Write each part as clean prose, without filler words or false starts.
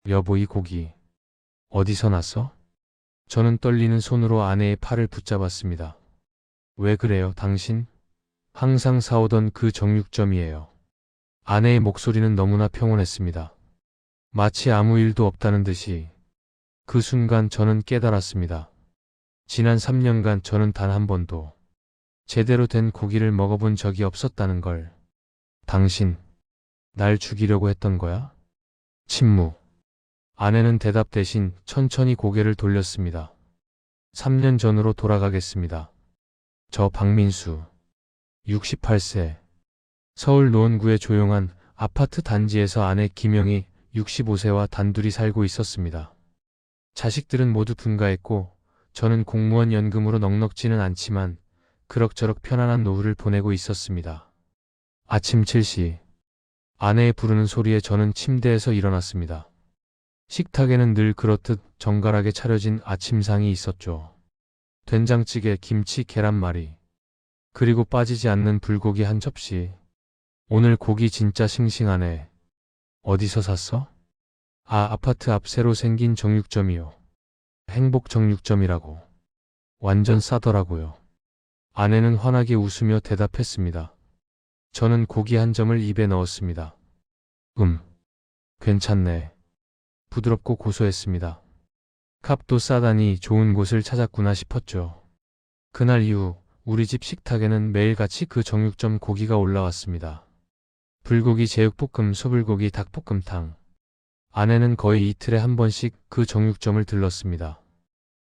여보, 이 고기 어디서 났어? 저는 떨리는 손으로 아내의 팔을 붙잡았습니다. 왜 그래요, 당신? 항상 사오던 그 정육점이에요. 아내의 목소리는 너무나 평온했습니다. 마치 아무 일도 없다는 듯이. 그 순간 저는 깨달았습니다. 지난 3년간 저는 단 한 번도 제대로 된 고기를 먹어본 적이 없었다는 걸. 당신, 날 죽이려고 했던 거야? 침묵. 아내는 대답 대신 천천히 고개를 돌렸습니다. 3년 전으로 돌아가겠습니다. 저 박민수, 68세. 서울 노원구의 조용한 아파트 단지에서 아내 김영희, 65세와 단둘이 살고 있었습니다. 자식들은 모두 분가했고 저는 공무원 연금으로 넉넉지는 않지만 그럭저럭 편안한 노후를 보내고 있었습니다. 아침 7시. 아내의 부르는 소리에 저는 침대에서 일어났습니다. 식탁에는 늘 그렇듯 정갈하게 차려진 아침상이 있었죠. 된장찌개, 김치, 계란말이, 그리고 빠지지 않는 불고기 한 접시. 오늘 고기 진짜 싱싱하네. 어디서 샀어? 아파트 앞 새로 생긴 정육점이요. 행복 정육점이라고. 완전 싸더라고요. 아내는 환하게 웃으며 대답했습니다. 저는 고기 한 점을 입에 넣었습니다. 괜찮네. 부드럽고 고소했습니다. 값도 싸다니 좋은 곳을 찾았구나 싶었죠. 그날 이후 우리 집 식탁에는 매일같이 그 정육점 고기가 올라왔습니다. 불고기 제육볶음, 소불고기, 닭볶음탕. 아내는 거의 이틀에 한 번씩 그 정육점을 들렀습니다.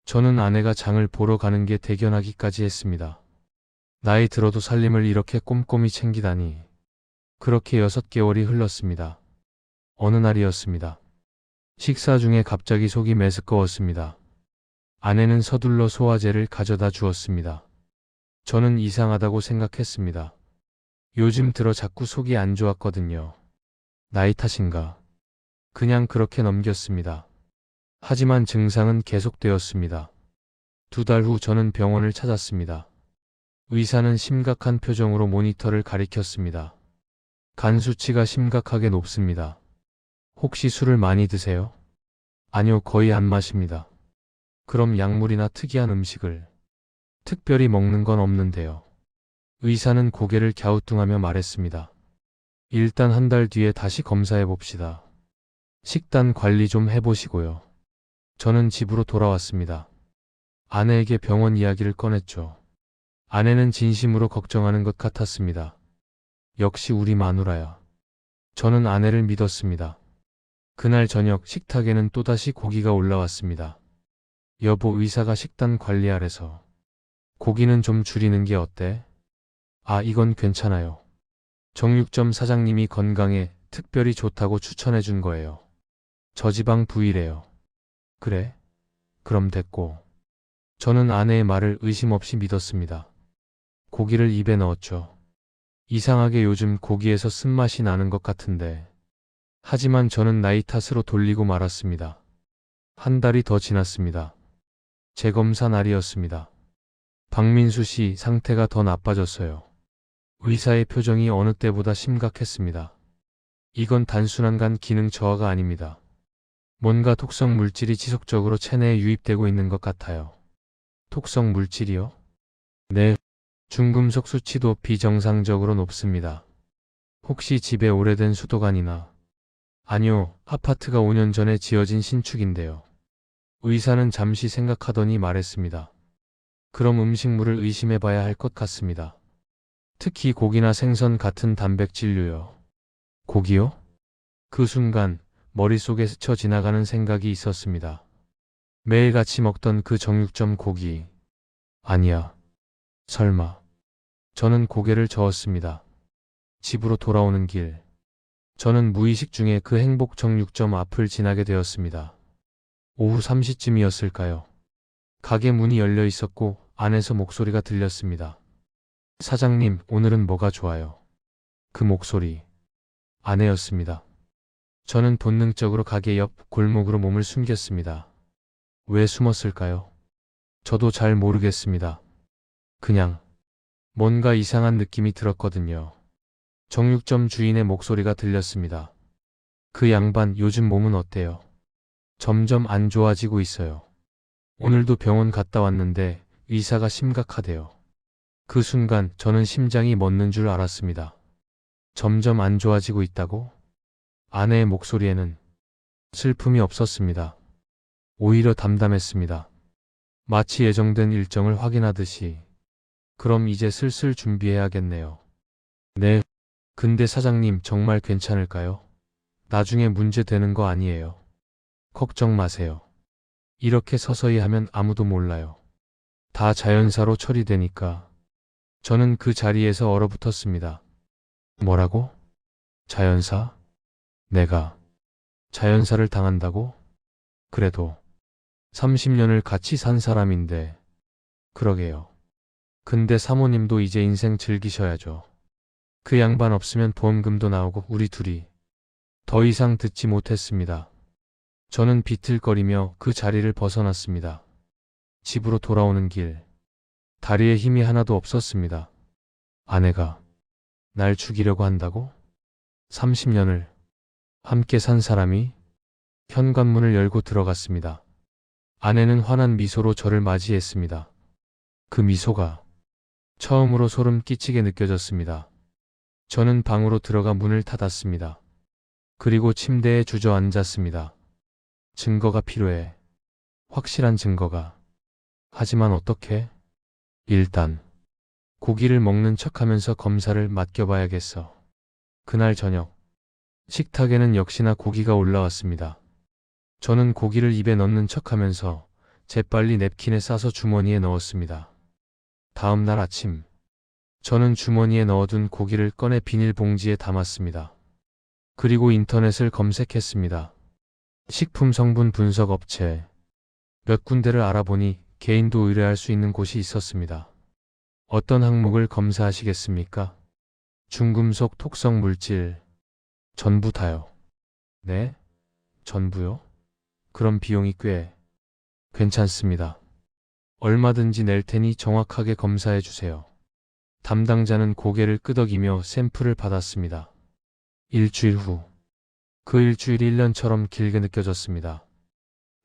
저는 아내가 장을 보러 가는 게 대견하기까지 했습니다. 나이 들어도 살림을 이렇게 꼼꼼히 챙기다니. 그렇게 6개월이 흘렀습니다. 어느 날이었습니다. 식사 중에 갑자기 속이 메스꺼웠습니다. 아내는 서둘러 소화제를 가져다 주었습니다. 저는 이상하다고 생각했습니다. 요즘 들어 자꾸 속이 안 좋았거든요. 나이 탓인가? 그냥 그렇게 넘겼습니다. 하지만 증상은 계속되었습니다. 2달 후 저는 병원을 찾았습니다. 의사는 심각한 표정으로 모니터를 가리켰습니다. 간 수치가 심각하게 높습니다. 혹시 술을 많이 드세요? 아니요, 거의 안 마십니다. 그럼 약물이나 특이한 음식을 특별히 먹는 건 없는데요. 의사는 고개를 갸우뚱하며 말했습니다. 일단 한 달 뒤에 다시 검사해 봅시다. 식단 관리 좀 해보시고요. 저는 집으로 돌아왔습니다. 아내에게 병원 이야기를 꺼냈죠. 아내는 진심으로 걱정하는 것 같았습니다. 역시 우리 마누라야. 저는 아내를 믿었습니다. 그날 저녁 식탁에는 또다시 고기가 올라왔습니다. 여보, 의사가 식단 관리하래서 고기는 좀 줄이는 게 어때? 이건 괜찮아요. 정육점 사장님이 건강에 특별히 좋다고 추천해 준 거예요. 저지방 부위래요. 그래? 그럼 됐고. 저는 아내의 말을 의심 없이 믿었습니다. 고기를 입에 넣었죠. 이상하게 요즘 고기에서 쓴맛이 나는 것 같은데. 하지만 저는 나이 탓으로 돌리고 말았습니다. 한 달이 더 지났습니다. 재검사 날이었습니다. 박민수 씨 상태가 더 나빠졌어요. 의사의 표정이 어느 때보다 심각했습니다. 이건 단순한 간 기능 저하가 아닙니다. 뭔가 독성 물질이 지속적으로 체내에 유입되고 있는 것 같아요. 독성 물질이요? 네. 중금속 수치도 비정상적으로 높습니다. 혹시 집에 오래된 수도관이나? 아니요, 아파트가 5년 전에 지어진 신축인데요. 의사는 잠시 생각하더니 말했습니다. 그럼 음식물을 의심해봐야 할 것 같습니다. 특히 고기나 생선 같은 단백질류요. 고기요? 그 순간 머릿속에 스쳐 지나가는 생각이 있었습니다. 매일 같이 먹던 그 정육점 고기. 아니야. 설마. 저는 고개를 저었습니다. 집으로 돌아오는 길. 저는 무의식 중에 그 행복 정육점 앞을 지나게 되었습니다. 오후 3시쯤이었을까요? 가게 문이 열려 있었고 안에서 목소리가 들렸습니다. 사장님, 오늘은 뭐가 좋아요? 그 목소리. 아내였습니다. 저는 본능적으로 가게 옆 골목으로 몸을 숨겼습니다. 왜 숨었을까요? 저도 잘 모르겠습니다. 그냥 뭔가 이상한 느낌이 들었거든요. 정육점 주인의 목소리가 들렸습니다. 그 양반 요즘 몸은 어때요? 점점 안 좋아지고 있어요. 오늘도 병원 갔다 왔는데 의사가 심각하대요. 그 순간 저는 심장이 멎는 줄 알았습니다. 점점 안 좋아지고 있다고? 아내의 목소리에는 슬픔이 없었습니다. 오히려 담담했습니다. 마치 예정된 일정을 확인하듯이. 그럼 이제 슬슬 준비해야겠네요. 네. 근데 사장님 정말 괜찮을까요? 나중에 문제 되는 거 아니에요. 걱정 마세요. 이렇게 서서히 하면 아무도 몰라요. 다 자연사로 처리되니까. 저는 그 자리에서 얼어붙었습니다. 뭐라고? 자연사? 내가 자연사를 당한다고? 그래도 30년을 같이 산 사람인데. 그러게요. 근데 사모님도 이제 인생 즐기셔야죠. 그 양반 없으면 보험금도 나오고 우리 둘이. 더 이상 듣지 못했습니다. 저는 비틀거리며 그 자리를 벗어났습니다. 집으로 돌아오는 길. 다리에 힘이 하나도 없었습니다. 아내가 날 죽이려고 한다고? 30년을 함께 산 사람이? 현관문을 열고 들어갔습니다. 아내는 환한 미소로 저를 맞이했습니다. 그 미소가 처음으로 소름 끼치게 느껴졌습니다. 저는 방으로 들어가 문을 닫았습니다. 그리고 침대에 주저앉았습니다. 증거가 필요해. 확실한 증거가. 하지만 어떻게? 일단 고기를 먹는 척하면서 검사를 맡겨봐야겠어. 그날 저녁 식탁에는 역시나 고기가 올라왔습니다. 저는 고기를 입에 넣는 척하면서 재빨리 냅킨에 싸서 주머니에 넣었습니다. 다음 날 아침 저는 주머니에 넣어둔 고기를 꺼내 비닐봉지에 담았습니다. 그리고 인터넷을 검색했습니다. 식품 성분 분석 업체 몇 군데를 알아보니 개인도 의뢰할 수 있는 곳이 있었습니다. 어떤 항목을 검사하시겠습니까? 중금속, 톡성 물질, 전부 다요. 네? 전부요? 그럼 비용이 꽤 괜찮습니다. 얼마든지 낼 테니 정확하게 검사해 주세요. 담당자는 고개를 끄덕이며 샘플을 받았습니다. 일주일 후. 그 일주일이 1년처럼 길게 느껴졌습니다.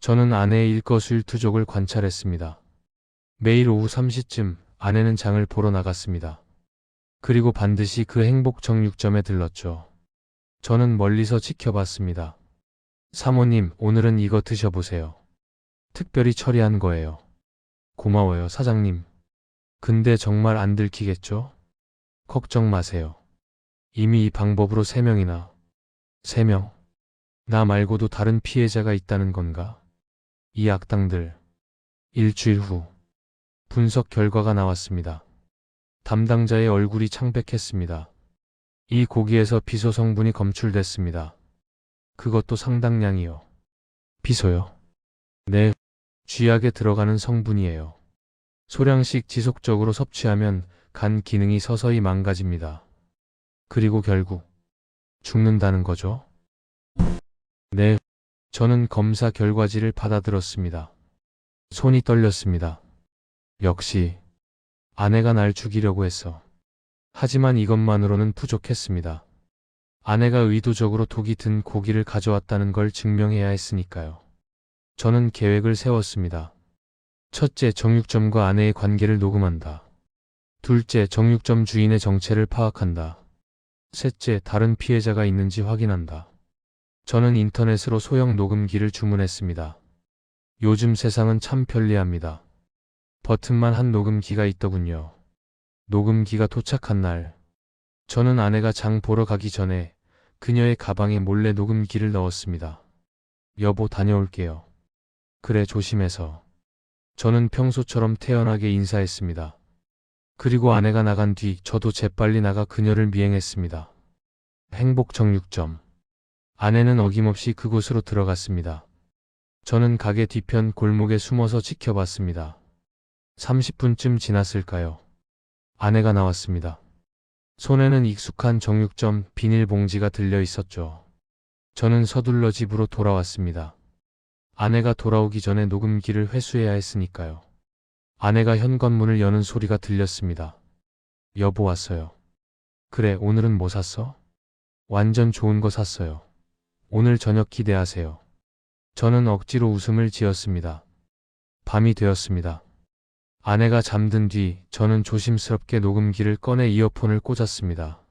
저는 아내의 일거수일투족을 관찰했습니다. 매일 오후 3시쯤 아내는 장을 보러 나갔습니다. 그리고 반드시 그 행복 정육점에 들렀죠. 저는 멀리서 지켜봤습니다. 사모님, 오늘은 이거 드셔보세요. 특별히 처리한 거예요. 고마워요, 사장님. 근데 정말 안 들키겠죠? 걱정 마세요. 이미 이 방법으로 3명이나. 3명? 나 말고도 다른 피해자가 있다는 건가? 이 악당들. 일주일 후. 분석 결과가 나왔습니다. 담당자의 얼굴이 창백했습니다. 이 고기에서 비소 성분이 검출됐습니다. 그것도 상당량이요. 비소요? 네, 쥐약에 들어가는 성분이에요. 소량씩 지속적으로 섭취하면 간 기능이 서서히 망가집니다. 그리고 결국 죽는다는 거죠? 네, 저는 검사 결과지를 받아들었습니다. 손이 떨렸습니다. 역시 아내가 날 죽이려고 했어. 하지만 이것만으로는 부족했습니다. 아내가 의도적으로 독이 든 고기를 가져왔다는 걸 증명해야 했으니까요. 저는 계획을 세웠습니다. 첫째, 정육점과 아내의 관계를 녹음한다. 둘째, 정육점 주인의 정체를 파악한다. 셋째, 다른 피해자가 있는지 확인한다. 저는 인터넷으로 소형 녹음기를 주문했습니다. 요즘 세상은 참 편리합니다. 버튼만 한 녹음기가 있더군요. 녹음기가 도착한 날, 저는 아내가 장 보러 가기 전에 그녀의 가방에 몰래 녹음기를 넣었습니다. 여보, 다녀올게요. 그래, 조심해서. 저는 평소처럼 태연하게 인사했습니다. 그리고 아내가 나간 뒤 저도 재빨리 나가 그녀를 미행했습니다. 행복 정육점. 아내는 어김없이 그곳으로 들어갔습니다. 저는 가게 뒤편 골목에 숨어서 지켜봤습니다. 30분쯤 지났을까요? 아내가 나왔습니다. 손에는 익숙한 정육점 비닐봉지가 들려 있었죠. 저는 서둘러 집으로 돌아왔습니다. 아내가 돌아오기 전에 녹음기를 회수해야 했으니까요. 아내가 현관문을 여는 소리가 들렸습니다. 여보, 왔어요. 그래, 오늘은 뭐 샀어? 완전 좋은 거 샀어요. 오늘 저녁 기대하세요. 저는 억지로 웃음을 지었습니다. 밤이 되었습니다. 아내가 잠든 뒤 저는 조심스럽게 녹음기를 꺼내 이어폰을 꽂았습니다.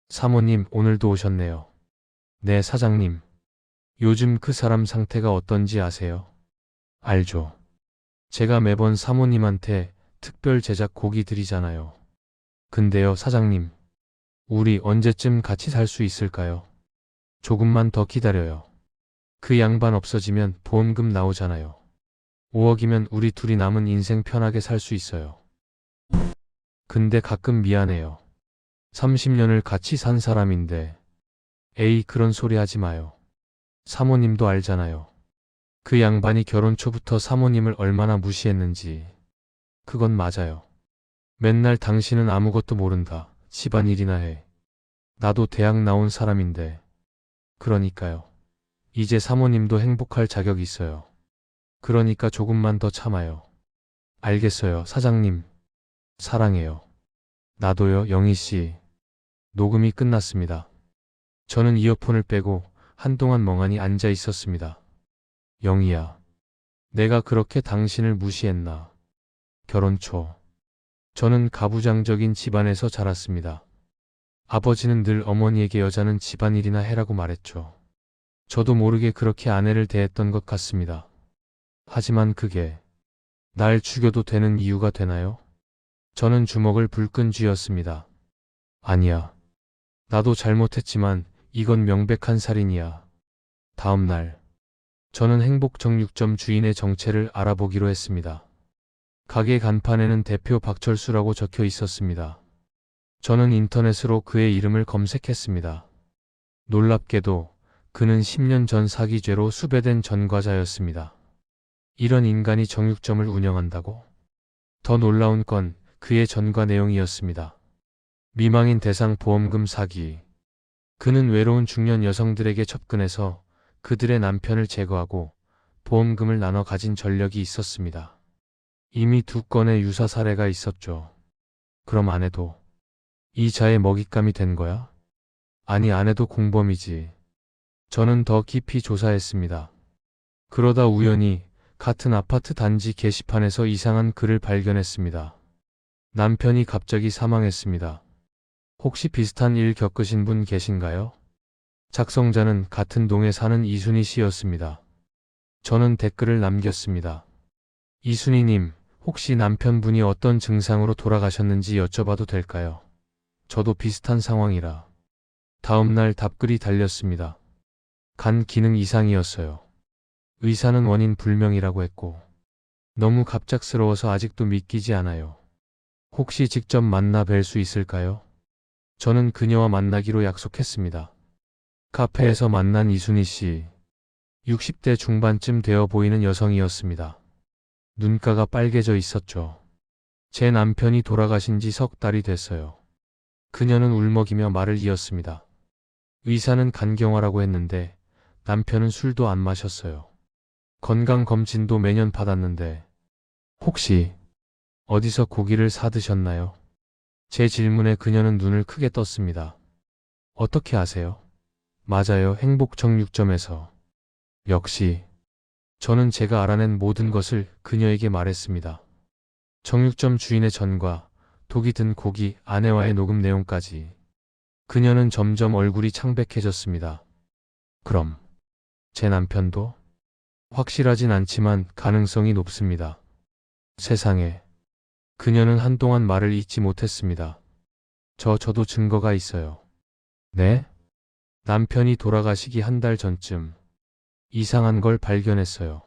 사모님, 오늘도 오셨네요. 네, 사장님. 요즘 그 사람 상태가 어떤지 아세요? 알죠. 제가 매번 사모님한테 특별 제작 고기 드리잖아요. 근데요, 사장님. 우리 언제쯤 같이 살 수 있을까요? 조금만 더 기다려요. 그 양반 없어지면 보험금 나오잖아요. 5억이면 우리 둘이 남은 인생 편하게 살 수 있어요. 근데 가끔 미안해요. 30년을 같이 산 사람인데. 에이, 그런 소리 하지 마요. 사모님도 알잖아요. 그 양반이 결혼 초부터 사모님을 얼마나 무시했는지. 그건 맞아요. 맨날 당신은 아무것도 모른다. 집안일이나 해. 나도 대학 나온 사람인데. 그러니까요. 이제 사모님도 행복할 자격이 있어요. 그러니까 조금만 더 참아요. 알겠어요, 사장님. 사랑해요. 나도요, 영희씨. 녹음이 끝났습니다. 저는 이어폰을 빼고 한동안 멍하니 앉아 있었습니다. 영희야. 내가 그렇게 당신을 무시했나. 결혼 초. 저는 가부장적인 집안에서 자랐습니다. 아버지는 늘 어머니에게 여자는 집안일이나 해라고 말했죠. 저도 모르게 그렇게 아내를 대했던 것 같습니다. 하지만 그게 날 죽여도 되는 이유가 되나요? 저는 주먹을 불끈 쥐었습니다. 아니야. 나도 잘못했지만 이건 명백한 살인이야. 다음 날, 저는 행복정육점 주인의 정체를 알아보기로 했습니다. 가게 간판에는 대표 박철수라고 적혀 있었습니다. 저는 인터넷으로 그의 이름을 검색했습니다. 놀랍게도 그는 10년 전 사기죄로 수배된 전과자였습니다. 이런 인간이 정육점을 운영한다고? 더 놀라운 건 그의 전과 내용이었습니다. 미망인 대상 보험금 사기. 그는 외로운 중년 여성들에게 접근해서 그들의 남편을 제거하고 보험금을 나눠 가진 전력이 있었습니다. 이미 2건의 유사 사례가 있었죠. 그럼 아내도 이 자의 먹잇감이 된 거야? 아니, 아내도 공범이지. 저는 더 깊이 조사했습니다. 그러다 우연히 같은 아파트 단지 게시판에서 이상한 글을 발견했습니다. 남편이 갑자기 사망했습니다. 혹시 비슷한 일 겪으신 분 계신가요? 작성자는 같은 동에 사는 이순희 씨였습니다. 저는 댓글을 남겼습니다. 이순희님, 혹시 남편분이 어떤 증상으로 돌아가셨는지 여쭤봐도 될까요? 저도 비슷한 상황이라. 다음날 답글이 달렸습니다. 간 기능 이상이었어요. 의사는 원인 불명이라고 했고, 너무 갑작스러워서 아직도 믿기지 않아요. 혹시 직접 만나 뵐 수 있을까요? 저는 그녀와 만나기로 약속했습니다. 카페에서 만난 이순희 씨. 60대 중반쯤 되어 보이는 여성이었습니다. 눈가가 빨개져 있었죠. 제 남편이 돌아가신 지 석 달이 됐어요. 그녀는 울먹이며 말을 이었습니다. 의사는 간경화라고 했는데 남편은 술도 안 마셨어요. 건강검진도 매년 받았는데 혹시 어디서 고기를 사 드셨나요? 제 질문에 그녀는 눈을 크게 떴습니다. 어떻게 아세요? 맞아요, 행복정육점에서. 역시 저는 제가 알아낸 모든 것을 그녀에게 말했습니다. 정육점 주인의 전과 독이 든 고기, 아내와의 녹음 내용까지. 그녀는 점점 얼굴이 창백해졌습니다. 그럼 제 남편도? 확실하진 않지만 가능성이 높습니다. 세상에. 그녀는 한동안 말을 잇지 못했습니다. 저도 증거가 있어요. 네? 남편이 돌아가시기 한 달 전쯤 이상한 걸 발견했어요.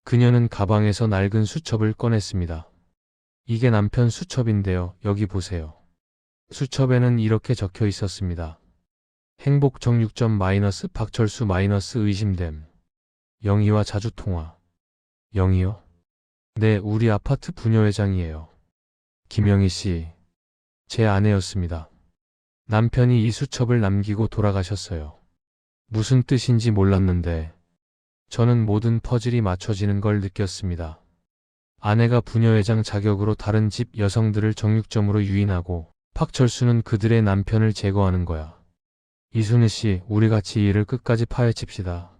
그녀는 가방에서 낡은 수첩을 꺼냈습니다. 이게 남편 수첩인데요. 여기 보세요. 수첩에는 이렇게 적혀 있었습니다. 행복정육점 마이너스 박철수 마이너스 의심됨. 영희와 자주 통화. 영희요? 네, 우리 아파트 부녀회장이에요. 김영희 씨. 제 아내였습니다. 남편이 이 수첩을 남기고 돌아가셨어요. 무슨 뜻인지 몰랐는데 저는 모든 퍼즐이 맞춰지는 걸 느꼈습니다. 아내가 부녀회장 자격으로 다른 집 여성들을 정육점으로 유인하고 박철수는 그들의 남편을 제거하는 거야. 이순희 씨, 우리 같이 이 일을 끝까지 파헤칩시다.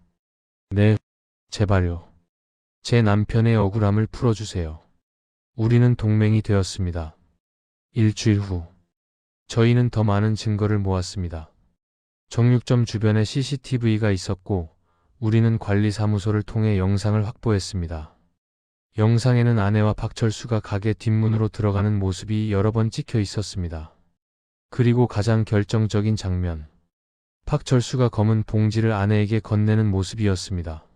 네. 제발요. 제 남편의 억울함을 풀어주세요. 우리는 동맹이 되었습니다. 일주일 후, 저희는 더 많은 증거를 모았습니다. 정육점 주변에 CCTV가 있었고, 우리는 관리사무소를 통해 영상을 확보했습니다. 영상에는 아내와 박철수가 가게 뒷문으로 들어가는 모습이 여러 번 찍혀 있었습니다. 그리고 가장 결정적인 장면, 박철수가 검은 봉지를 아내에게 건네는 모습이었습니다.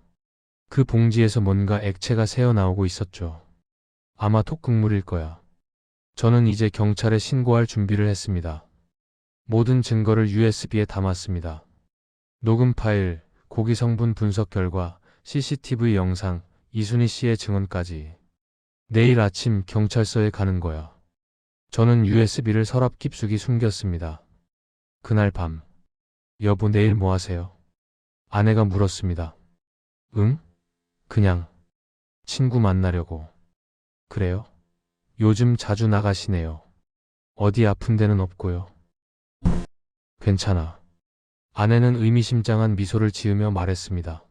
그 봉지에서 뭔가 액체가 새어나오고 있었죠. 아마 톡국물일 거야. 저는 이제 경찰에 신고할 준비를 했습니다. 모든 증거를 USB에 담았습니다. 녹음 파일, 고기 성분 분석 결과, CCTV 영상, 이순희 씨의 증언까지. 내일 아침 경찰서에 가는 거야. 저는 USB를 서랍 깊숙이 숨겼습니다. 그날 밤, 여보 내일 뭐 하세요? 아내가 물었습니다. 응? 그냥 친구 만나려고. 그래요? 요즘 자주 나가시네요. 어디 아픈 데는 없고요. 괜찮아. 아내는 의미심장한 미소를 지으며 말했습니다.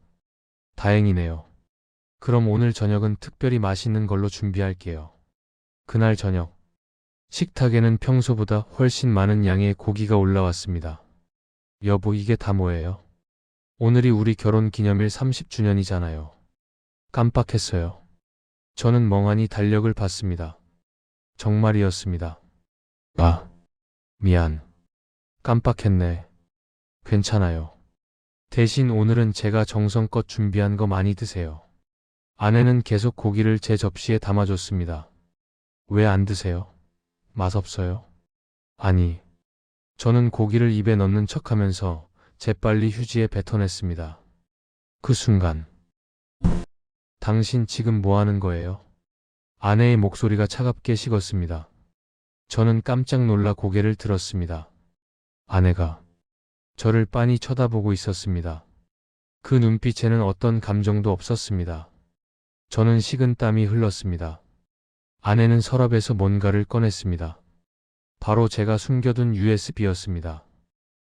다행이네요. 그럼 오늘 저녁은 특별히 맛있는 걸로 준비할게요. 그날 저녁, 식탁에는 평소보다 훨씬 많은 양의 고기가 올라왔습니다. 여보 이게 다 뭐예요? 오늘이 우리 결혼 기념일 30주년이잖아요. 깜빡했어요. 저는 멍하니 달력을 봤습니다. 정말이었습니다. 아, 미안. 깜빡했네. 괜찮아요. 대신 오늘은 제가 정성껏 준비한 거 많이 드세요. 아내는 계속 고기를 제 접시에 담아줬습니다. 왜 안 드세요? 맛없어요? 아니, 저는 고기를 입에 넣는 척하면서 재빨리 휴지에 뱉어냈습니다. 그 순간, 당신 지금 뭐 하는 거예요? 아내의 목소리가 차갑게 식었습니다. 저는 깜짝 놀라 고개를 들었습니다. 아내가 저를 빤히 쳐다보고 있었습니다. 그 눈빛에는 어떤 감정도 없었습니다. 저는 식은 땀이 흘렀습니다. 아내는 서랍에서 뭔가를 꺼냈습니다. 바로 제가 숨겨둔 USB였습니다.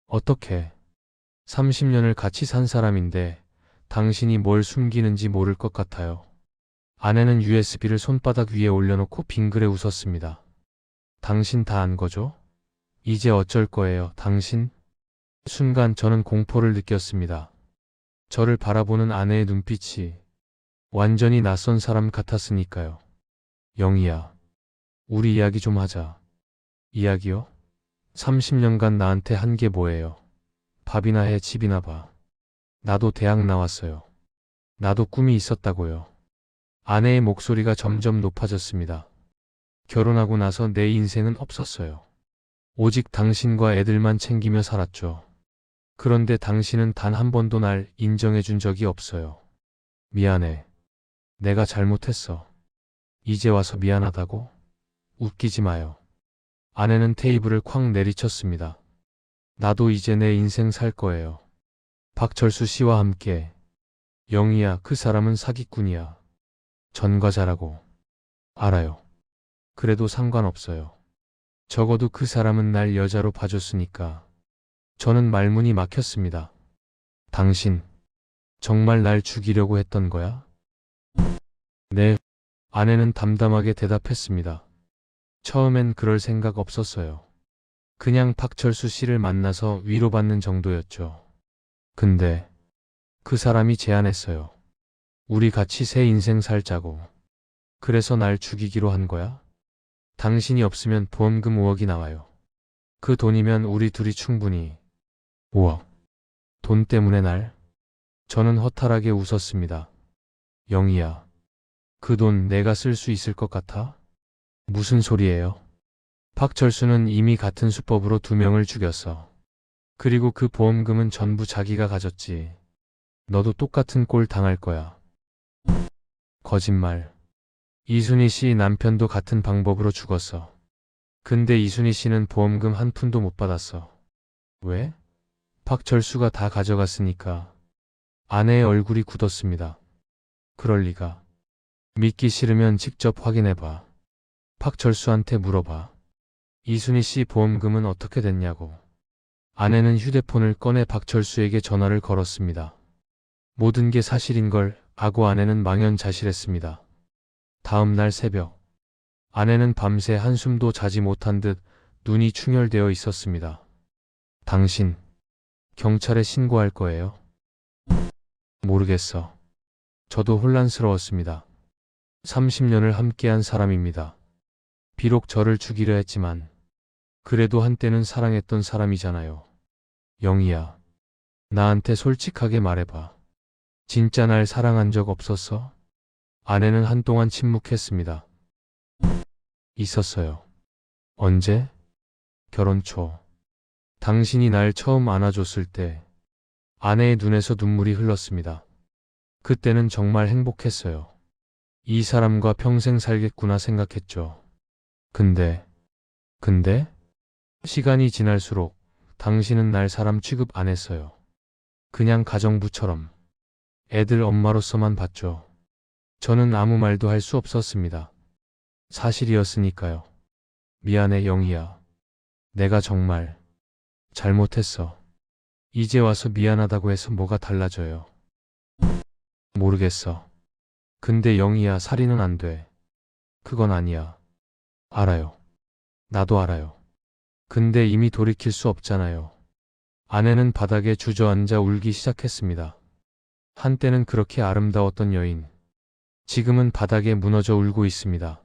어떻게? 30년을 같이 산 사람인데 당신이 뭘 숨기는지 모를 것 같아요. 아내는 USB를 손바닥 위에 올려놓고 빙그레 웃었습니다. 당신 다 안 거죠? 이제 어쩔 거예요, 당신? 순간 저는 공포를 느꼈습니다. 저를 바라보는 아내의 눈빛이 완전히 낯선 사람 같았으니까요. 영희야, 우리 이야기 좀 하자. 이야기요? 30년간 나한테 한 게 뭐예요? 밥이나 해, 집이나 봐. 나도 대학 나왔어요. 나도 꿈이 있었다고요. 아내의 목소리가 점점 높아졌습니다. 결혼하고 나서 내 인생은 없었어요. 오직 당신과 애들만 챙기며 살았죠. 그런데 당신은 단 한 번도 날 인정해 준 적이 없어요. 미안해. 내가 잘못했어. 이제 와서 미안하다고? 웃기지 마요. 아내는 테이블을 쾅 내리쳤습니다. 나도 이제 내 인생 살 거예요. 박철수 씨와 함께. 영희야, 그 사람은 사기꾼이야. 전과자라고. 알아요. 그래도 상관없어요. 적어도 그 사람은 날 여자로 봐줬으니까. 저는 말문이 막혔습니다. 당신, 정말 날 죽이려고 했던 거야? 네. 아내는 담담하게 대답했습니다. 처음엔 그럴 생각 없었어요. 그냥 박철수 씨를 만나서 위로받는 정도였죠. 근데 그 사람이 제안했어요. 우리 같이 새 인생 살자고. 그래서 날 죽이기로 한 거야? 당신이 없으면 보험금 5억이 나와요. 그 돈이면 우리 둘이 충분히. 5억. 돈 때문에 날? 저는 허탈하게 웃었습니다. 영희야, 그 돈 내가 쓸 수 있을 것 같아? 무슨 소리예요? 박철수는 이미 같은 수법으로 2명을 죽였어. 그리고 그 보험금은 전부 자기가 가졌지. 너도 똑같은 꼴 당할 거야. 거짓말. 이순희 씨 남편도 같은 방법으로 죽었어. 근데 이순희 씨는 보험금 한 푼도 못 받았어. 왜? 박철수가 다 가져갔으니까. 아내의 얼굴이 굳었습니다. 그럴 리가. 믿기 싫으면 직접 확인해봐. 박철수한테 물어봐. 이순희 씨 보험금은 어떻게 됐냐고. 아내는 휴대폰을 꺼내 박철수에게 전화를 걸었습니다. 모든 게 사실인 걸 하고 아내는 망연자실했습니다. 다음 날 새벽, 아내는 밤새 한숨도 자지 못한 듯 눈이 충혈되어 있었습니다. 당신, 경찰에 신고할 거예요? 모르겠어. 저도 혼란스러웠습니다. 30년을 함께한 사람입니다. 비록 저를 죽이려 했지만, 그래도 한때는 사랑했던 사람이잖아요. 영희야, 나한테 솔직하게 말해봐. 진짜 날 사랑한 적 없었어? 아내는 한동안 침묵했습니다. 있었어요. 언제? 결혼 초. 당신이 날 처음 안아줬을 때 아내의 눈에서 눈물이 흘렀습니다. 그때는 정말 행복했어요. 이 사람과 평생 살겠구나 생각했죠. 근데 시간이 지날수록 당신은 날 사람 취급 안 했어요. 그냥 가정부처럼 애들 엄마로서만 봤죠. 저는 아무 말도 할 수 없었습니다. 사실이었으니까요. 미안해 영희야. 내가 정말 잘못했어. 이제 와서 미안하다고 해서 뭐가 달라져요. 모르겠어. 근데 영희야, 살인은 안 돼. 그건 아니야. 알아요. 나도 알아요. 근데 이미 돌이킬 수 없잖아요. 아내는 바닥에 주저앉아 울기 시작했습니다. 한때는 그렇게 아름다웠던 여인. 지금은 바닥에 무너져 울고 있습니다.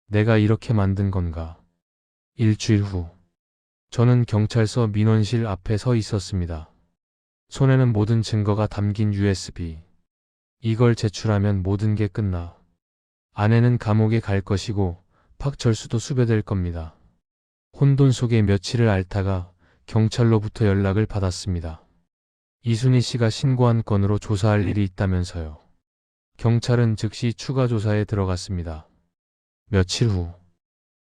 내가 이렇게 만든 건가? 일주일 후, 저는 경찰서 민원실 앞에 서 있었습니다. 손에는 모든 증거가 담긴 USB. 이걸 제출하면 모든 게 끝나. 아내는 감옥에 갈 것이고 박철수도 수배될 겁니다. 혼돈 속에 며칠을 앓다가 경찰로부터 연락을 받았습니다. 이순희 씨가 신고한 건으로 조사할 일이 있다면서요. 경찰은 즉시 추가 조사에 들어갔습니다. 며칠 후,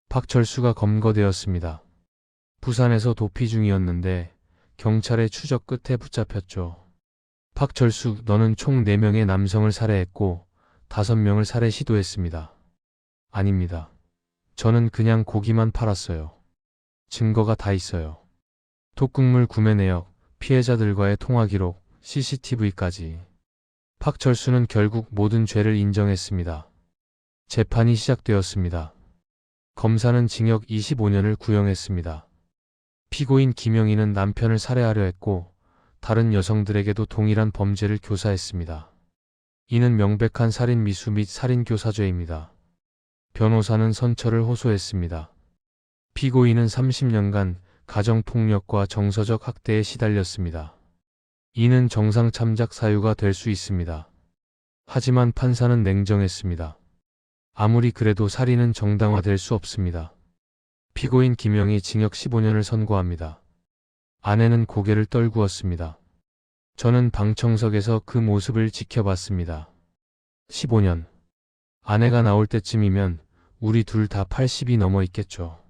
박철수가 검거되었습니다. 부산에서 도피 중이었는데 경찰의 추적 끝에 붙잡혔죠. 박철수, 너는 총 4명의 남성을 살해했고 5명을 살해 시도했습니다. 아닙니다. 저는 그냥 고기만 팔았어요. 증거가 다 있어요. 독극물 구매 내역, 피해자들과의 통화 기록, CCTV까지. 박철수는 결국 모든 죄를 인정했습니다. 재판이 시작되었습니다. 검사는 징역 25년을 구형했습니다. 피고인 김영희는 남편을 살해하려 했고 다른 여성들에게도 동일한 범죄를 교사했습니다. 이는 명백한 살인 미수 및 살인 교사죄입니다. 변호사는 선처를 호소했습니다. 피고인은 30년간 가정폭력과 정서적 학대에 시달렸습니다. 이는 정상 참작 사유가 될 수 있습니다. 하지만 판사는 냉정했습니다. 아무리 그래도 살인은 정당화될 수 없습니다. 피고인 김영희 징역 15년을 선고합니다. 아내는 고개를 떨구었습니다. 저는 방청석에서 그 모습을 지켜봤습니다. 15년. 아내가 나올 때쯤이면 우리 둘 다 80이 넘어 있겠죠.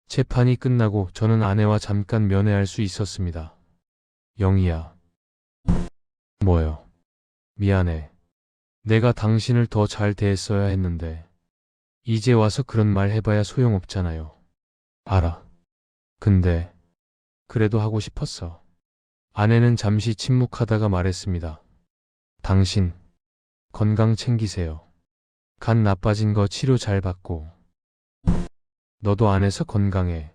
재판이 끝나고 저는 아내와 잠깐 면회할 수 있었습니다. 영희야. 뭐요? 미안해. 내가 당신을 더 잘 대했어야 했는데 이제 와서 그런 말 해봐야 소용없잖아요. 알아. 근데 그래도 하고 싶었어. 아내는 잠시 침묵하다가 말했습니다. 당신 건강 챙기세요. 간 나빠진 거 치료 잘 받고. 너도 안에서 건강해.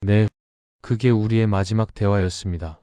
네. 그게 우리의 마지막 대화였습니다.